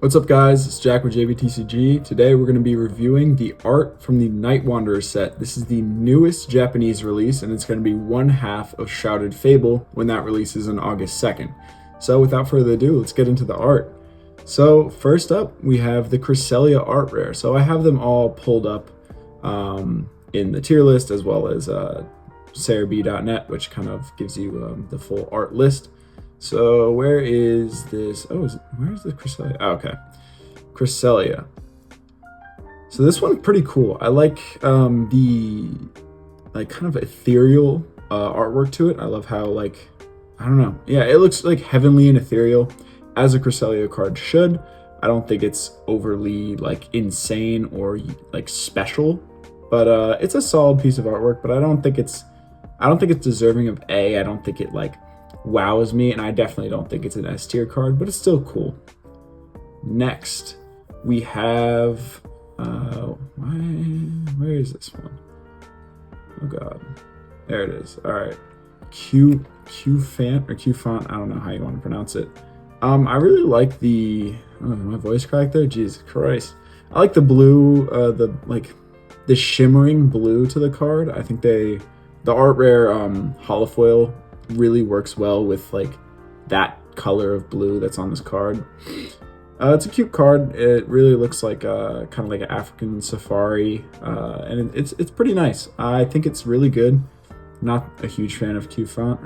What's up guys, it's Jack with JBTCG. Today we're going to be reviewing the art from the Night Wanderer set. This is the newest Japanese release and it's going to be one half of Shrouded Fable when that releases on August 2nd. So without further ado, let's get into the art. So first up, we have the Cresselia art rare. So I have them all pulled up in the tier list as well as sarab.net, which kind of gives you the full art list. So where is this? Oh, where's the Cresselia? Oh, okay, Cresselia. So this one's pretty cool. I like the kind of ethereal artwork to it. I love how I don't know. Yeah, it looks like heavenly and ethereal, as a Cresselia card should. I don't think it's overly insane or special, but it's a solid piece of artwork. But I don't think it's deserving of A. I don't think it wows me, and I definitely don't think it's an S tier card, but it's still cool. Next, we have where is this one? Oh god, there it is. All right, Q font, I don't know how you want to pronounce it. I really like the my voice cracked there. Jesus Christ, I like the blue, the shimmering blue to the card. I think the art rare holofoil really works well with that color of blue that's on this card. It's a cute card. It really looks like kind of like an African safari, and it's pretty nice. I think it's really good. Not a huge fan of Q font,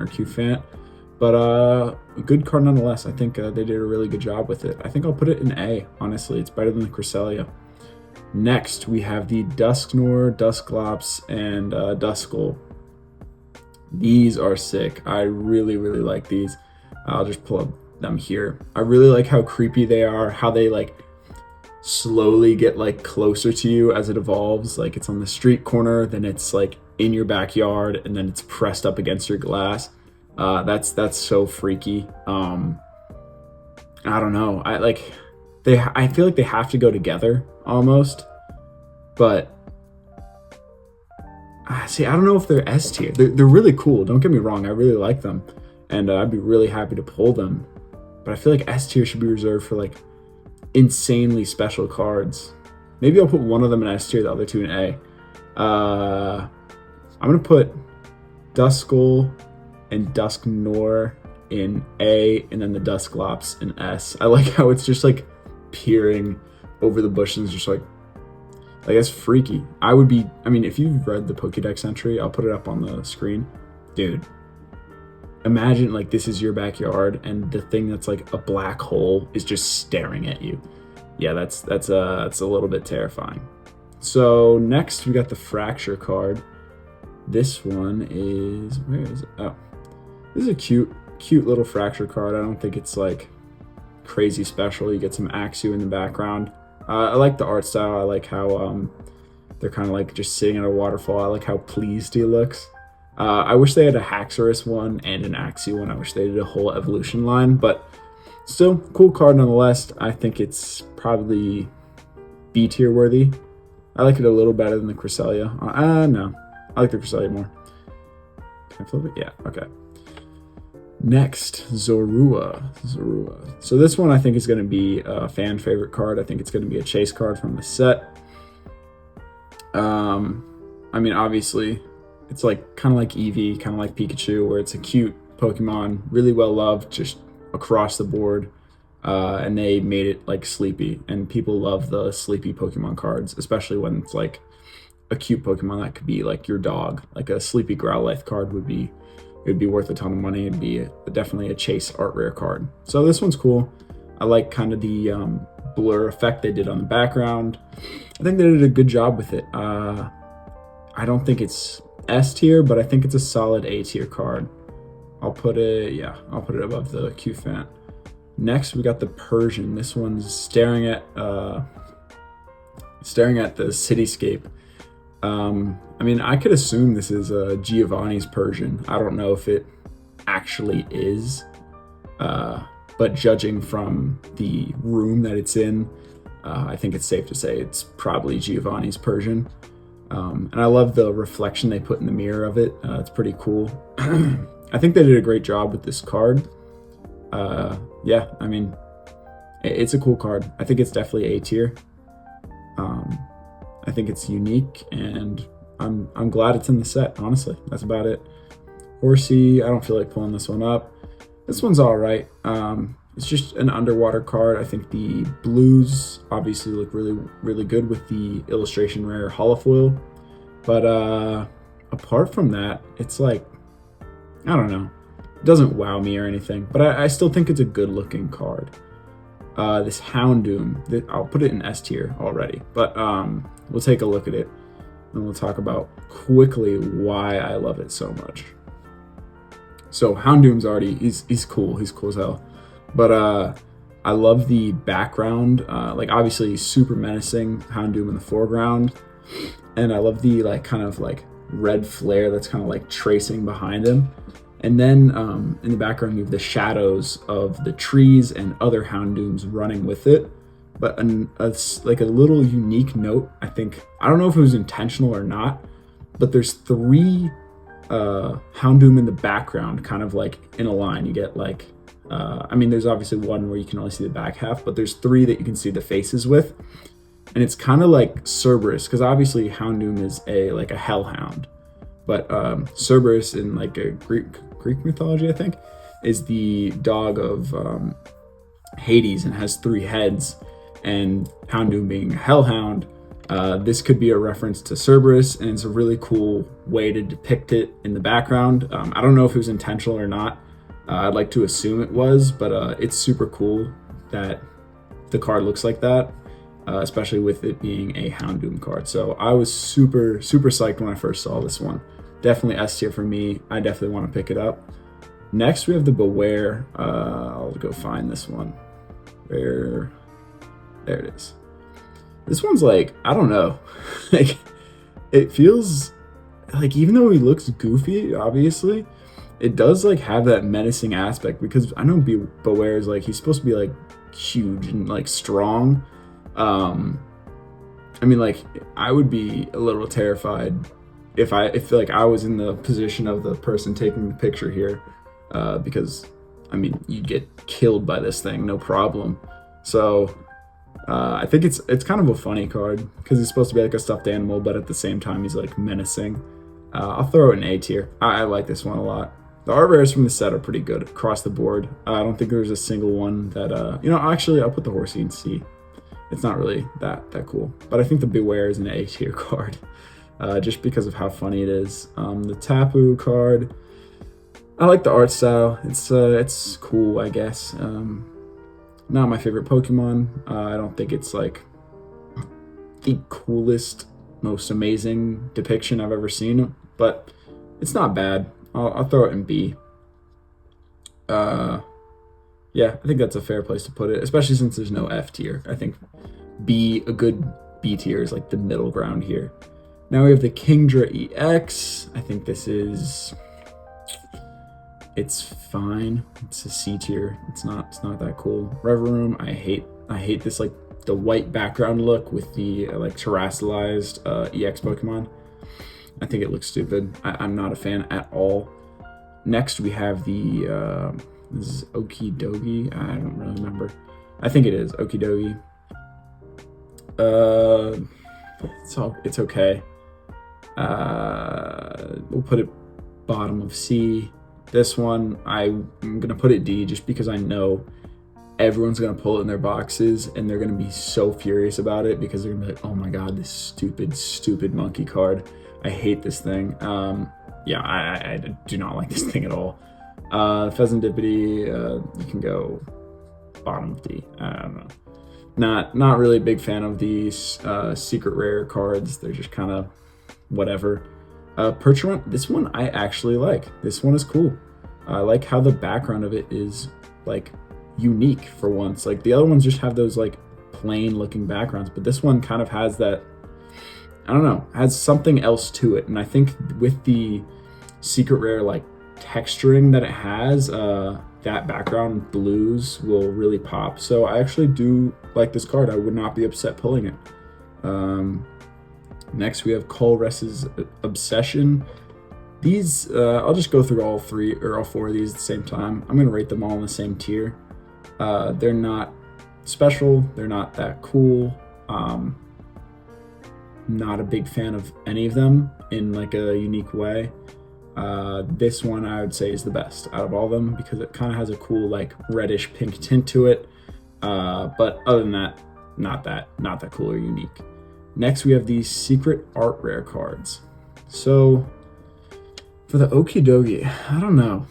but a good card nonetheless. I think they did a really good job with it. I think I'll put it in A. Honestly, it's better than the Cresselia. Next, we have the Dusknoir, Dusclops, and Duskull. These are sick. I really like these. I'll just pull up them here. I really like how creepy they are, how they slowly get closer to you as it evolves. It's on the street corner, then it's in your backyard, and then it's pressed up against your glass. That's so freaky. I don't know. I feel like they have to go together almost, but see, I don't know if they're S tier. They're really cool. Don't get me wrong. I really like them, and I'd be really happy to pull them. But I feel like S tier should be reserved for insanely special cards. Maybe I'll put one of them in S tier, the other two in A. I'm gonna put Duskull and Dusknoir in A, and then the Dusclops in S. I like how it's just peering over the bushes, just that's freaky. I mean, if you've read the Pokédex entry, I'll put it up on the screen. Dude, imagine this is your backyard and the thing that's a black hole is just staring at you. Yeah, that's a little bit terrifying. So next we got the Fracture card. This one is, where is it? Oh, this is a cute little Fracture card. I don't think it's crazy special. You get some Axew in the background. I like the art style. I like how they're kind of just sitting at a waterfall. I like how pleased he looks. I wish they had a Haxorus one and an Axew one. I wish they did a whole evolution line, but still, cool card nonetheless. I think it's probably B tier worthy. I like it a little better than the Cresselia. No, I like the Cresselia more. Can I flip it? Yeah, okay. Next, Zorua. So this one I think is going to be a fan favorite card. I think it's going to be a chase card from the set. I mean, obviously, it's kind of like Eevee, kind of like Pikachu, where it's a cute Pokemon, really well loved, just across the board. And they made it sleepy, and people love the sleepy Pokemon cards, especially when it's a cute Pokemon that could be your dog. A sleepy Growlithe card would be. It'd be worth a ton of money. It'd be definitely a chase art rare card. So this one's cool. I like kind of the blur effect they did on the background. I think they did a good job with it. I don't think it's S tier, but I think it's a solid A tier card. I'll put it above the Q font. Next, we got the Persian. This one's staring at the cityscape. I mean, I could assume this is Giovanni's Persian. I don't know if it actually is, but judging from the room that it's in, I think it's safe to say it's probably Giovanni's Persian. And I love the reflection they put in the mirror of it. It's pretty cool. I think they did a great job with this card. Yeah, I mean, It's a cool card. I think it's definitely A tier. Um, I think it's unique, and I'm glad it's in the set. Honestly, that's about it. Horsey, I don't feel like pulling this one up. This one's all right. It's just an underwater card. I think the blues obviously look really good with the illustration rare holofoil, but apart from that, it's like, I don't know. It doesn't wow me or anything, but I still think it's a good looking card. This Houndoom, I'll put it in S tier already, but we'll take a look at it and we'll talk about quickly why I love it so much. So Houndoom's already, he's cool as hell, but I love the background. Like obviously he's super menacing, Houndoom in the foreground, and I love the like kind of like red flare that's kind of like tracing behind him. And then in the background, you have the shadows of the trees and other Houndooms running with it. But like a little unique note, I think, I don't know if it was intentional or not, but there's 3 Houndoom in the background, kind of like in a line. You get like, I mean, there's obviously one where you can only see the back half, but there's 3 that you can see the faces with. And it's kind of like Cerberus, because obviously Houndoom is like a hellhound. But Cerberus in like a Greek mythology, I think, is the dog of Hades and has 3 heads. And Houndoom being a hellhound, this could be a reference to Cerberus, and it's a really cool way to depict it in the background. I don't know if it was intentional or not. I'd like to assume it was, but it's super cool that the card looks like that, especially with it being a Houndoom card. So I was super psyched when I first saw this one. Definitely S tier for me. I definitely want to pick it up. Next, we have the Beware. I'll go find this one. There it is. This one's like, I don't know. Like, it feels like, even though he looks goofy, obviously, it does like have that menacing aspect, because I know Beware is like, he's supposed to be like huge and like strong. I mean, like, I would be a little terrified if like I was in the position of the person taking the picture here, because I mean, you'd get killed by this thing, no problem. So I think it's kind of a funny card, because he's supposed to be like a stuffed animal, but at the same time he's like menacing. I'll throw it in A tier. I like this one a lot. The art rares from the set are pretty good across the board. I don't think there's a single one that actually I'll put the Horsey in C. It's not really that cool, but I think the Beware is an A tier card. Just because of how funny it is. The Tapu card, I like the art style. It's cool, I guess. Not my favorite Pokemon. I don't think it's like the coolest, most amazing depiction I've ever seen, but it's not bad. I'll throw it in B. Yeah, I think that's a fair place to put it, especially since there's no F tier. I think a good B tier is like the middle ground here. Now we have the Kingdra EX. I think this is, it's fine. It's a C tier. It's not that cool. Revavroom, I hate this like the white background look with the like terrestrialized EX Pokemon. I think it looks stupid. I'm not a fan at all. Next we have the this is Okidogi. I don't really remember. I think it is Okidogi. It's okay. We'll put it bottom of C. This one, I'm gonna put it D, just because I know everyone's gonna pull it in their boxes and they're gonna be so furious about it, because they're gonna be like, oh my god, this stupid monkey card. I hate this thing. Yeah, I do not like this thing at all. Pheasantipity, you can go bottom of D. I don't know. Not really a big fan of these secret rare cards. They're just kind of whatever. Percheron, this one I actually like. This one is cool. I like how the background of it is like unique for once. Like the other ones just have those like plain looking backgrounds, but this one kind of has that, I don't know, has something else to it. And I think with the secret rare like texturing that it has, that background blues will really pop. So I actually do like this card. I would not be upset pulling it. Next we have Colress's Obsession. These, I'll just go through all 4 of these at the same time. I'm gonna rate them all in the same tier. They're not special. They're not that cool. Not a big fan of any of them in like a unique way. This one I would say is the best out of all of them because it kind of has a cool like reddish pink tint to it. But other than that, not that cool or unique. Next we have these secret art rare cards. So for the Okidogi, I don't know.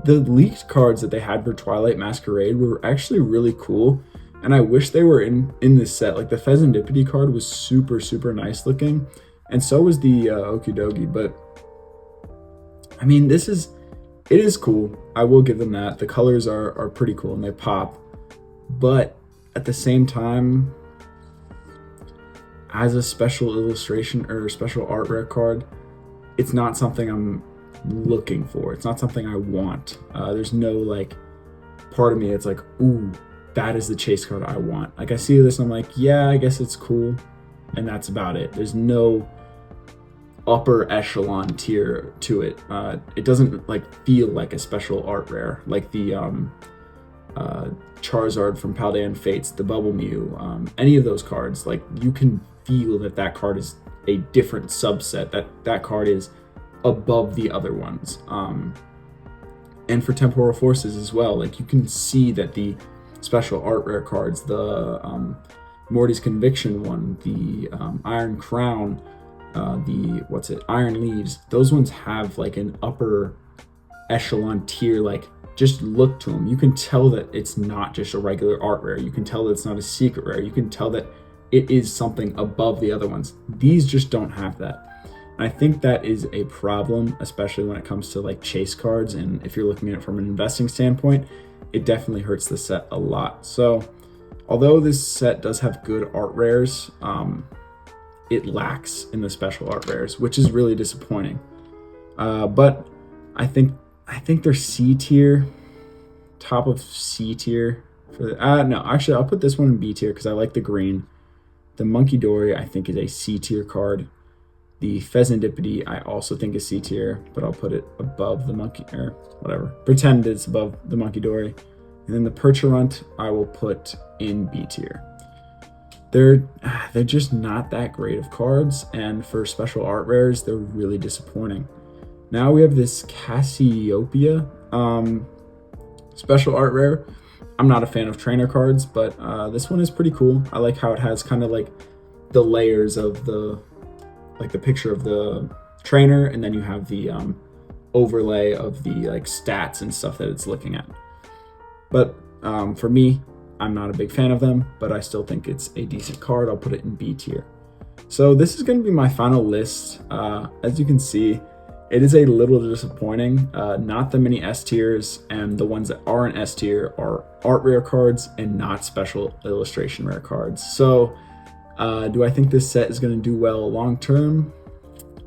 The leaked cards that they had for Twilight Masquerade were actually really cool, and I wish they were in this set. Like the Pheasantipity card was super nice looking, and so was the Okidogi. But I mean, it is cool. I will give them that. The colors are pretty cool and they pop, but at the same time, as a special illustration or special art rare card, it's not something I'm looking for. It's not something I want. There's no like part of me that's like, ooh, that is the chase card I want. Like I see this and I'm like, yeah, I guess it's cool, and that's about it. There's no upper echelon tier to it. It doesn't like feel like a special art rare like the Charizard from Paldean Fates, the Bubble Mew, any of those cards. Like you can feel that card is a different subset, that card is above the other ones. And for Temporal Forces as well, like you can see that the special art rare cards, the Morty's Conviction one, the Iron Crown, Iron Leaves, those ones have like an upper echelon tier. Like just look to them, you can tell that it's not just a regular art rare. You can tell that it's not a secret rare. You can tell that it is something above the other ones. These just don't have that. And I think that is a problem, especially when it comes to like chase cards. And if you're looking at it from an investing standpoint, it definitely hurts the set a lot. So although this set does have good art rares, it lacks in the special art rares, which is really disappointing. But I think they're C tier, top of C tier. No, actually, I'll put this one in B tier because I like the green. The Monkey Dory, I think, is a C tier card. The Pheasantipity, I also think is C tier, but I'll put it above the monkey, or whatever. Pretend it's above the Monkey Dory. And then the Percherunt, I will put in B tier. They're just not that great of cards, and for special art rares, they're really disappointing. Now we have this Cassiopeia special art rare. I'm not a fan of trainer cards, but this one is pretty cool. I like how it has kind of like the layers of the picture of the trainer, and then you have the overlay of the like stats and stuff that it's looking at. But for me, I'm not a big fan of them, but I still think it's a decent card. I'll put it in B tier. So this is going to be my final list. As you can see, it is a little disappointing. Not that many S tiers, and the ones that are in S tier are art rare cards and not special illustration rare cards. So do I think this set is going to do well long term?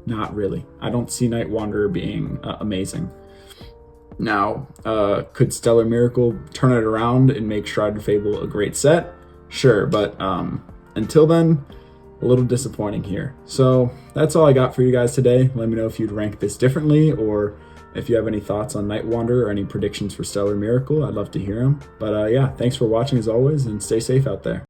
Not really. I don't see Night Wanderer being amazing. Now, could Stellar Miracle turn it around and make Shrouded Fable a great set? Sure, but until then, a little disappointing here. So that's all I got for you guys today. Let me know if you'd rank this differently, or if you have any thoughts on Night Wanderer or any predictions for Stellar Miracle. I'd love to hear them. But yeah, thanks for watching as always, and stay safe out there.